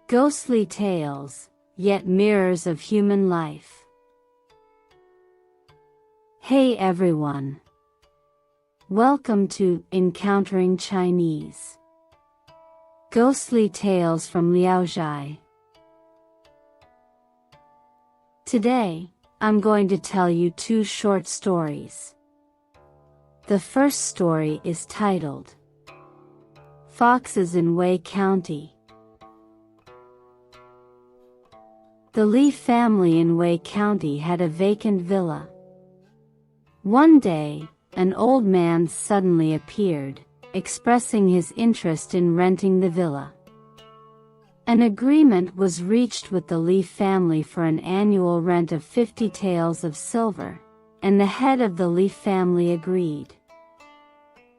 Ghostly tales, yet mirrors of human life. Hey everyone! Welcome to Encountering Chinese. Ghostly Tales from Zhai. Today, I'm going to tell you two short stories. The first story is titled Foxes in Wei County. The Li family in Wei County had a vacant villa. One day, an old man suddenly appeared, expressing his interest in renting the villa. An agreement was reached with the Li family for an annual rent of 50 taels of silver, and the head of the Li family agreed.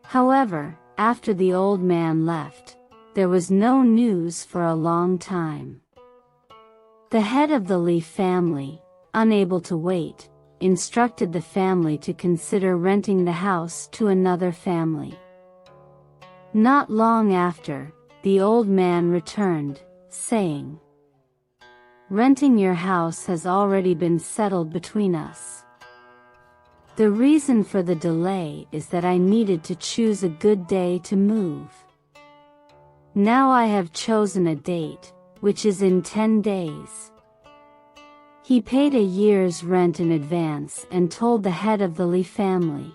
However, after the old man left, there was no news for a long time. The head of the Li family, unable to wait, instructed the family to consider renting the house to another family. Not long after, the old man returned, saying, "Renting your house has already been settled between us. The reason for the delay is that I needed to choose a good day to move. Now I have chosen a date, which is in 10 days. He paid a year's rent in advance and told the head of the Li family,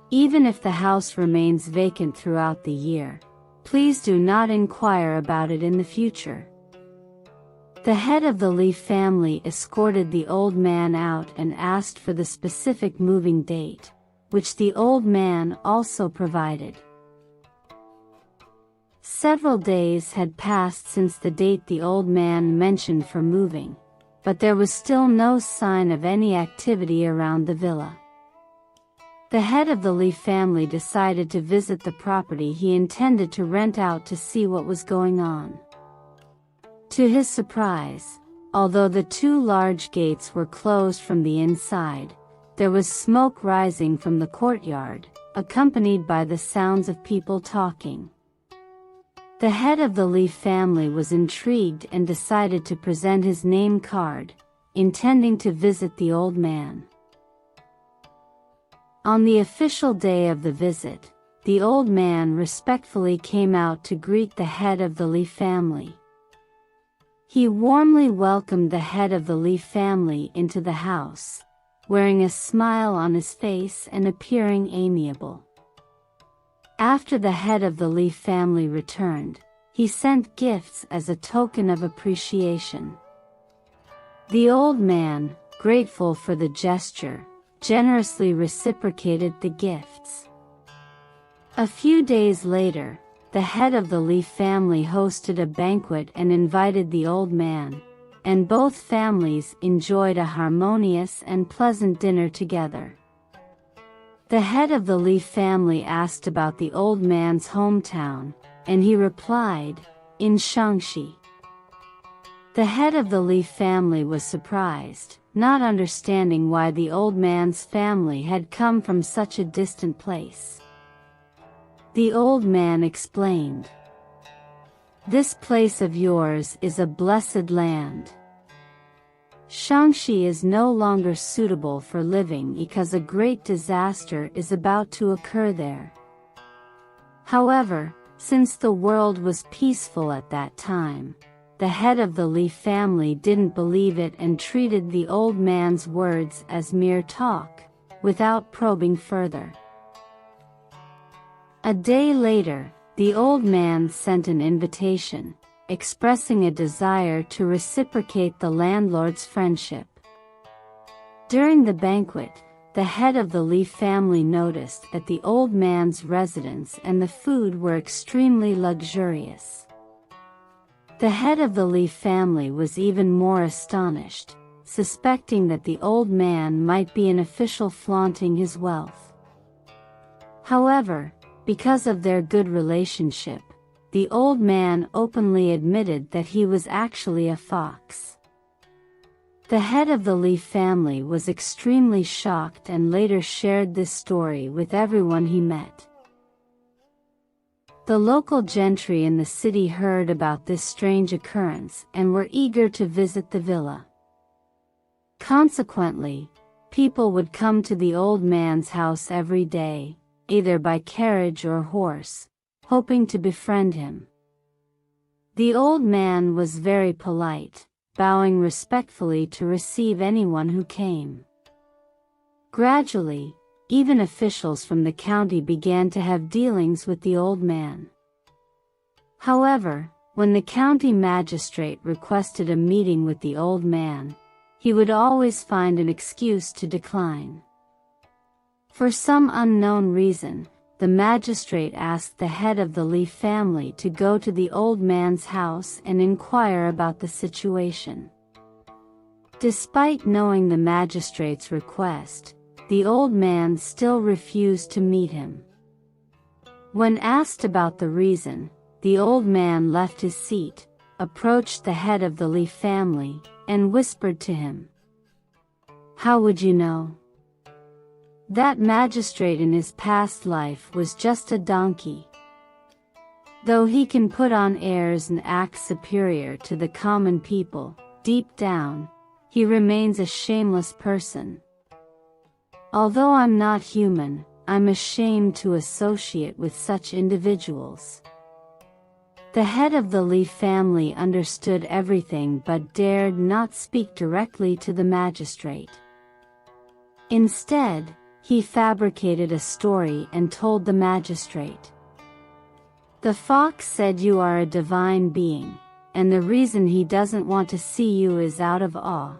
"Even if the house remains vacant throughout the year, please do not inquire about it in the future." The head of the Li family escorted the old man out and asked for the specific moving date, which the old man also provided. Several days had passed since the date the old man mentioned for moving, but there was still no sign of any activity around the villa. The head of the Li family decided to visit the property he intended to rent out to see what was going on. To his surprise, although the two large gates were closed from the inside, there was smoke rising from the courtyard, accompanied by the sounds of people talking. The head of the Li family was intrigued and decided to present his name card, intending to visit the old man. On the official day of the visit, the old man respectfully came out to greet the head of the Li family. He warmly welcomed the head of the Li family into the house, wearing a smile on his face and appearing amiable. After the head of the Li family returned, he sent gifts as a token of appreciation. The old man, grateful for the gesture, generously reciprocated the gifts. A few days later, the head of the Li family hosted a banquet and invited the old man, and both families enjoyed a harmonious and pleasant dinner together. The head of the Li family asked about the old man's hometown, and he replied, "In Shaanxi." The head of the Li family was surprised, not understanding why the old man's family had come from such a distant place. The old man explained, "This place of yours is a blessed land. Shaanxi is no longer suitable for living because a great disaster is about to occur there. However, since the world was peaceful at that time, the head of the Li family didn't believe it and treated the old man's words as mere talk, without probing further. A day later, the old man sent an invitation, expressing a desire to reciprocate the landlord's friendship. During the banquet, the head of the Li family noticed that the old man's residence and the food were extremely luxurious. The head of the Li family was even more astonished, suspecting that the old man might be an official flaunting his wealth. However, because of their good relationship, the old man openly admitted that he was actually a fox. The head of the Li family was extremely shocked and later shared this story with everyone he met. The local gentry in the city heard about this strange occurrence and were eager to visit the villa. Consequently, people would come to the old man's house every day, either by carriage or horse, hoping to befriend him. The old man was very polite, bowing respectfully to receive anyone who came. Gradually, even officials from the county began to have dealings with the old man. However, when the county magistrate requested a meeting with the old man, he would always find an excuse to decline. For some unknown reason, the magistrate asked the head of the Li family to go to the old man's house and inquire about the situation. Despite knowing the magistrate's request, the old man still refused to meet him. When asked about the reason, the old man left his seat, approached the head of the Li family, and whispered to him, "How would you know? That magistrate in his past life was just a donkey. Though he can put on airs and act superior to the common people, deep down, he remains a shameless person. Although I'm not human, I'm ashamed to associate with such individuals." The head of the Li family understood everything but dared not speak directly to the magistrate. Instead, he fabricated a story and told the magistrate. "The fox said you are a divine being, and the reason he doesn't want to see you is out of awe."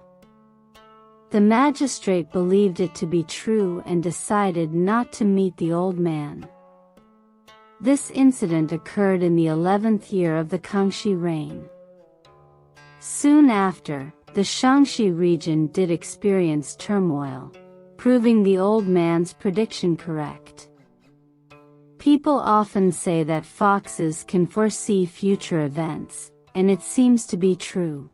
The magistrate believed it to be true and decided not to meet the old man. This incident occurred in the 11th year of the Kangxi reign. Soon after, the Shaanxi region did experience turmoil, proving the old man's prediction correct. People often say that foxes can foresee future events, and it seems to be true.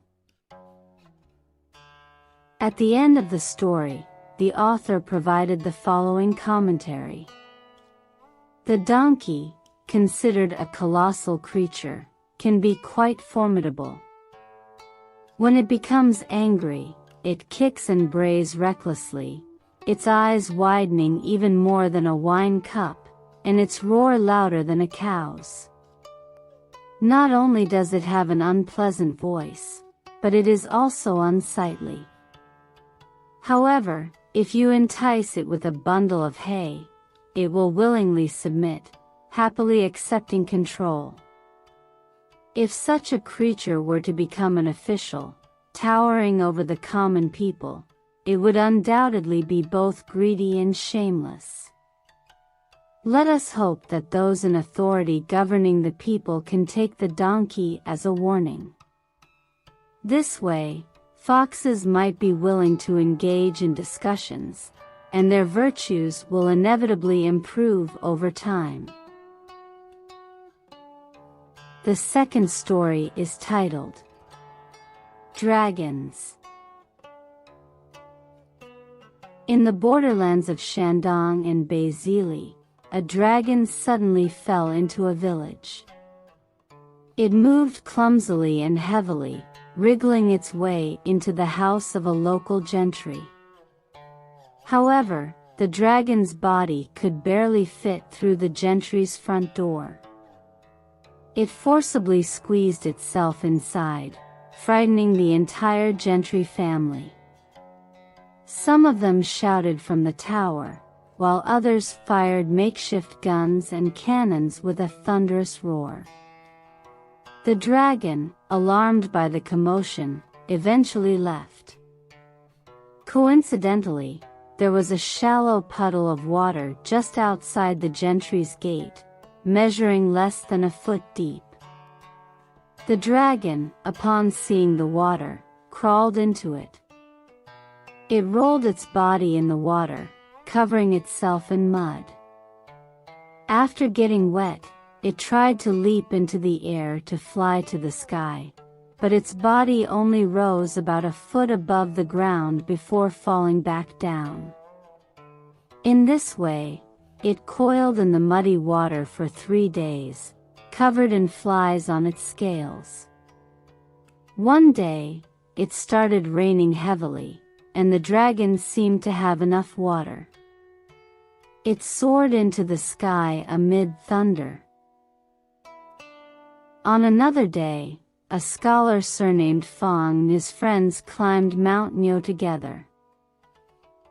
At the end of the story, the author provided the following commentary. The donkey, considered a colossal creature, can be quite formidable. When it becomes angry, it kicks and brays recklessly, its eyes widening even more than a wine cup, and its roar louder than a cow's. Not only does it have an unpleasant voice, but it is also unsightly. However, if you entice it with a bundle of hay, it will willingly submit, happily accepting control. If such a creature were to become an official, towering over the common people, it would undoubtedly be both greedy and shameless. Let us hope that those in authority governing the people can take the donkey as a warning. This way, foxes might be willing to engage in discussions, and their virtues will inevitably improve over time. The second story is titled Dragons. In the borderlands of Shandong and Beizili, a dragon suddenly fell into a village. It moved clumsily and heavily, wriggling its way into the house of a local gentry. However, the dragon's body could barely fit through the gentry's front door. It forcibly squeezed itself inside, frightening the entire gentry family. Some of them shouted from the tower, while others fired makeshift guns and cannons with a thunderous roar. The dragon, alarmed by the commotion, eventually left. Coincidentally, there was a shallow puddle of water just outside the gentry's gate, measuring less than a foot deep. The dragon, upon seeing the water, crawled into it. It rolled its body in the water, covering itself in mud. After getting wet, it tried to leap into the air to fly to the sky, but its body only rose about a foot above the ground before falling back down. In this way, it coiled in the muddy water for 3 days, covered in flies on its scales. One day, it started raining heavily, and the dragon seemed to have enough water. It soared into the sky amid thunder. On another day, a scholar surnamed Fang and his friends climbed Mount Nyo together.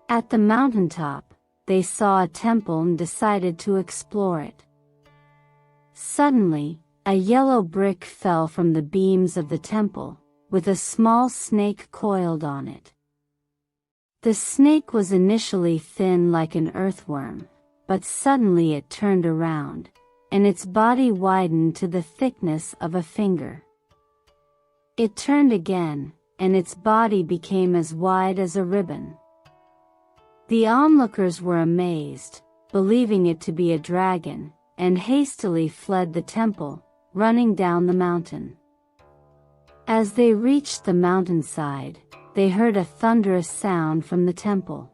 At the mountaintop, they saw a temple and decided to explore it. Suddenly, a yellow brick fell from the beams of the temple, with a small snake coiled on it. The snake was initially thin like an earthworm, but suddenly it turned around, and its body widened to the thickness of a finger. It turned again, and its body became as wide as a ribbon. The onlookers were amazed, believing it to be a dragon, and hastily fled the temple, running down the mountain. As they reached the mountainside, they heard a thunderous sound from the temple.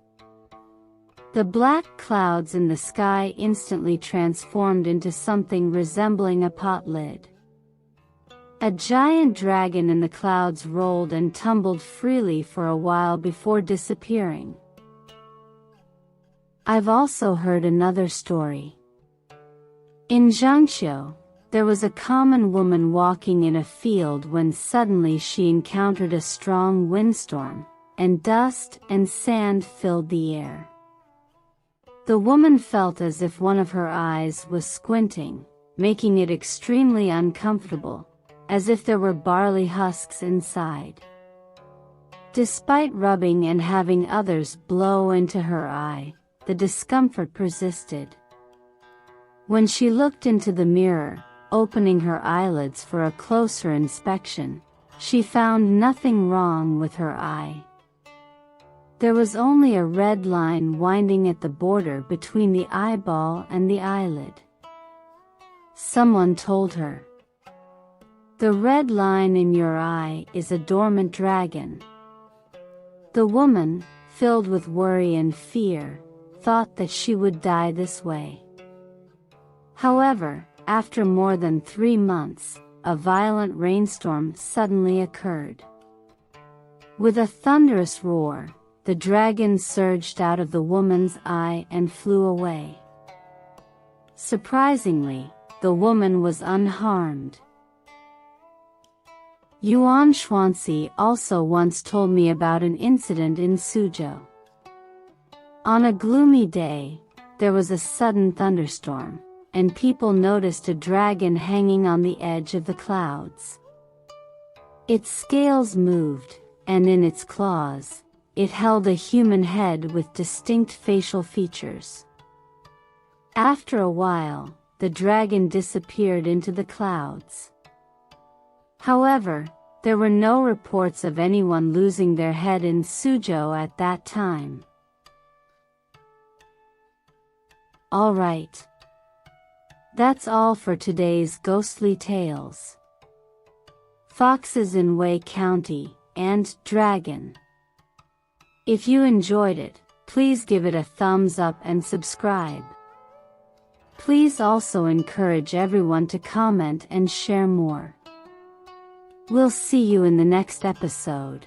The black clouds in the sky instantly transformed into something resembling a pot lid. A giant dragon in the clouds rolled and tumbled freely for a while before disappearing. I've also heard another story. In Zhangqiu, there was a common woman walking in a field when suddenly she encountered a strong windstorm, and dust and sand filled the air. The woman felt as if one of her eyes was squinting, making it extremely uncomfortable, as if there were barley husks inside. Despite rubbing and having others blow into her eye, the discomfort persisted. When she looked into the mirror, opening her eyelids for a closer inspection, she found nothing wrong with her eye. There was only a red line winding at the border between the eyeball and the eyelid. Someone told her, "The red line in your eye is a dormant dragon." The woman, filled with worry and fear, thought that she would die this way. However, after more than 3 months, a violent rainstorm suddenly occurred. With a thunderous roar, the dragon surged out of the woman's eye and flew away. Surprisingly, the woman was unharmed. Yuan Xuanzi also once told me about an incident in Suzhou. On a gloomy day, there was a sudden thunderstorm, and people noticed a dragon hanging on the edge of the clouds. Its scales moved, and in its claws, it held a human head with distinct facial features. After a while, the dragon disappeared into the clouds. However, there were no reports of anyone losing their head in Suzhou at that time. Alright. That's all for today's ghostly tales. Foxes in Wei County, and Dragon. If you enjoyed it, please give it a thumbs up and subscribe. Please also encourage everyone to comment and share more. We'll see you in the next episode.